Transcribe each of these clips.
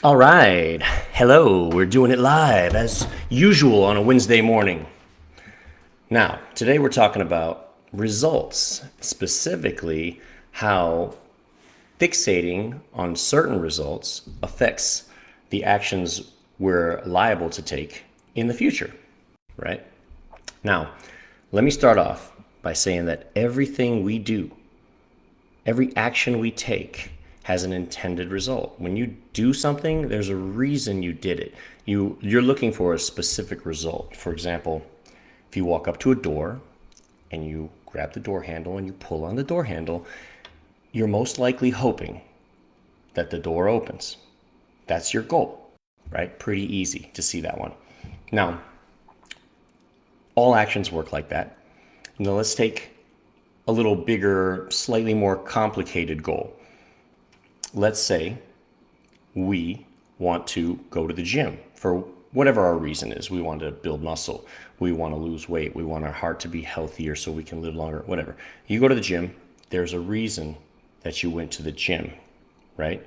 All right. Hello. We're doing it live as usual on a Wednesday morning. Now, today we're talking about results, specifically how fixating on certain results affects the actions we're liable to take in the future, right? Now, let me start off by saying that everything we do, every action we take has an intended result. When you do something, there's a reason you did it. You're looking for a specific result. For example, if you walk up to a door and you grab the door handle and you pull on the door handle, you're most likely hoping that the door opens. That's your goal, right? Pretty easy to see that one. Now, all actions work like that. Now let's take a little bigger, slightly more complicated goal. Let's say we want to go to the gym for whatever our reason is. We want to build muscle. We want to lose weight. We want our heart to be healthier so we can live longer, whatever. You go to the gym, there's a reason that you went to the gym, right?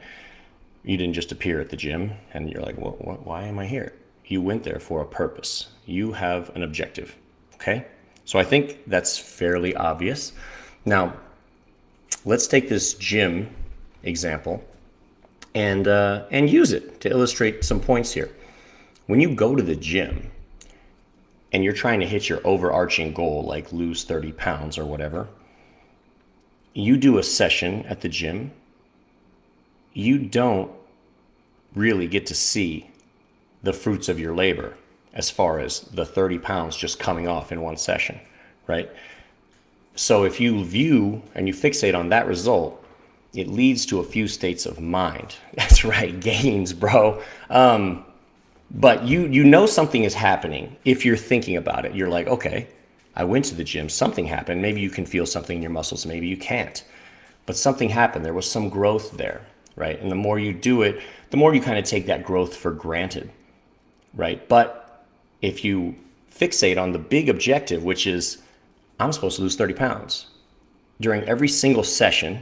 You didn't just appear at the gym and you're like, well, why am I here? You went there for a purpose. You have an objective, okay? So I think that's fairly obvious. Now, let's take this gym example and use it to illustrate some points here. When you go to the gym and you're trying to hit your overarching goal, like lose 30 pounds or whatever, you do a session at the gym, you don't really get to see the fruits of your labor as far as the 30 pounds just coming off in one session, right? So if you view and you fixate on that result, it leads to a few states of mind. That's right, gains, bro. But you know something is happening if you're thinking about it. You're like, okay, I went to the gym, something happened. Maybe you can feel something in your muscles, maybe you can't. But something happened, there was some growth there, right? And the more you do it, the more you kind of take that growth for granted, right? But if you fixate on the big objective, which is, I'm supposed to lose 30 pounds, during every single session,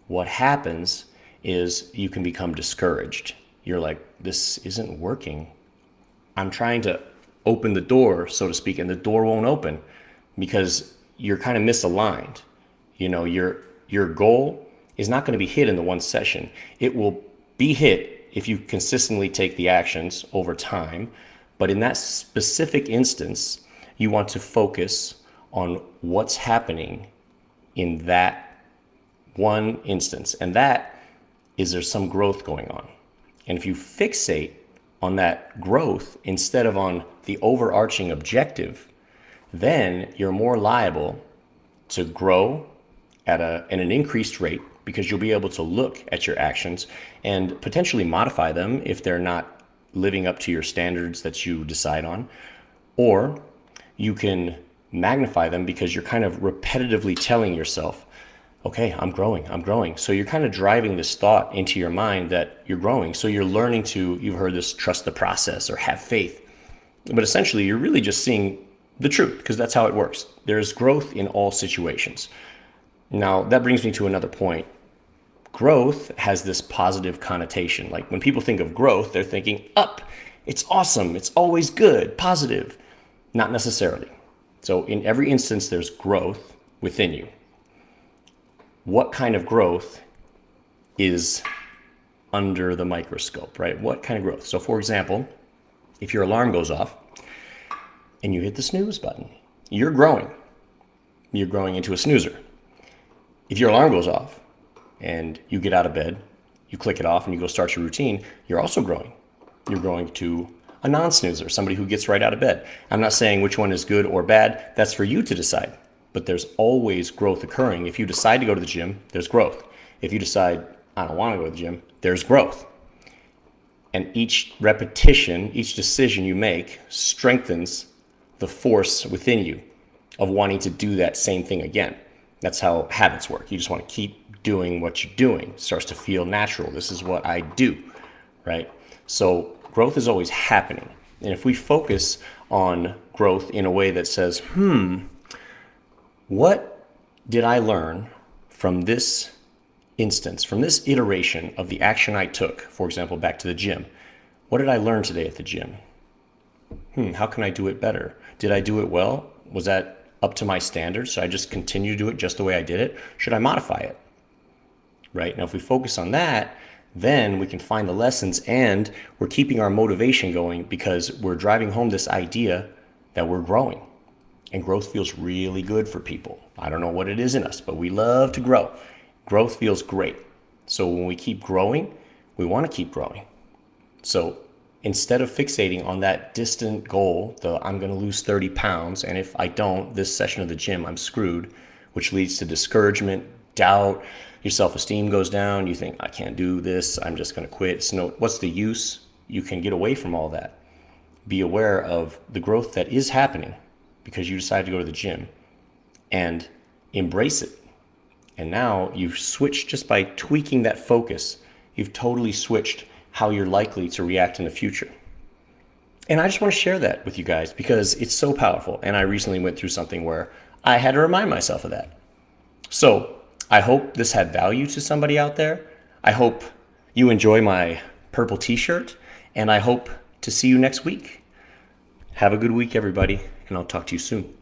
what happens is you can become discouraged. You're like, this isn't working. I'm trying to open the door, so to speak, and the door won't open because you're kind of misaligned. You know, your goal is not going to be hit in the one session. It will be hit if you consistently take the actions over time. But in that specific instance, you want to focus on what's happening in that one instance, and that is there's some growth going on. And if you fixate on that growth instead of on the overarching objective, then you're more liable to grow at an increased rate because you'll be able to look at your actions and potentially modify them if they're not living up to your standards that you decide on, or you can magnify them because you're kind of repetitively telling yourself, okay, I'm growing, I'm growing. So you're kind of driving this thought into your mind that you're growing. So you're learning to, you've heard this, trust the process or have faith. But essentially, you're really just seeing the truth because that's how it works. There's growth in all situations. Now, that brings me to another point. Growth has this positive connotation. Like when people think of growth, they're thinking up. It's awesome. It's always good, positive. Not necessarily. So in every instance, there's growth within you. What kind of growth is under the microscope, right? What kind of growth? So for example, if your alarm goes off and you hit the snooze button, you're growing. You're growing into a snoozer. If your alarm goes off and you get out of bed, you click it off and you go start your routine, you're also growing. You're growing to a non-snoozer, somebody who gets right out of bed. I'm not saying which one is good or bad. That's for you to decide. But there's always growth occurring. If you decide to go to the gym, there's growth. If you decide, I don't want to go to the gym, there's growth. And each repetition, each decision you make strengthens the force within you of wanting to do that same thing again. That's how habits work. You just want to keep doing what you're doing. It starts to feel natural. This is what I do, right? So growth is always happening. And if we focus on growth in a way that says, what did I learn from this instance, from this iteration of the action I took, for example, back to the gym, what did I learn today at the gym? How can I do it better? Did I do it well? Was that up to my standards? Should I just continue to do it just the way I did it? Should I modify it? Right? Now, if we focus on that, then we can find the lessons and we're keeping our motivation going because we're driving home this idea that we're growing. And growth feels really good for people. I don't know what it is in us, but we love to grow. Growth feels great. So when we keep growing, we want to keep growing. So instead of fixating on that distant goal, I'm going to lose 30 pounds, and if I don't, this session of the gym, I'm screwed, which leads to discouragement, doubt, your self-esteem goes down, you think, I can't do this, I'm just going to quit. So what's the use? You can get away from all that. Be aware of the growth that is happening because you decided to go to the gym and embrace it. And now you've switched just by tweaking that focus. You've totally switched how you're likely to react in the future. And I just want to share that with you guys because it's so powerful. And I recently went through something where I had to remind myself of that. So I hope this had value to somebody out there. I hope you enjoy my purple t-shirt, and I hope to see you next week. Have a good week, everybody, and I'll talk to you soon.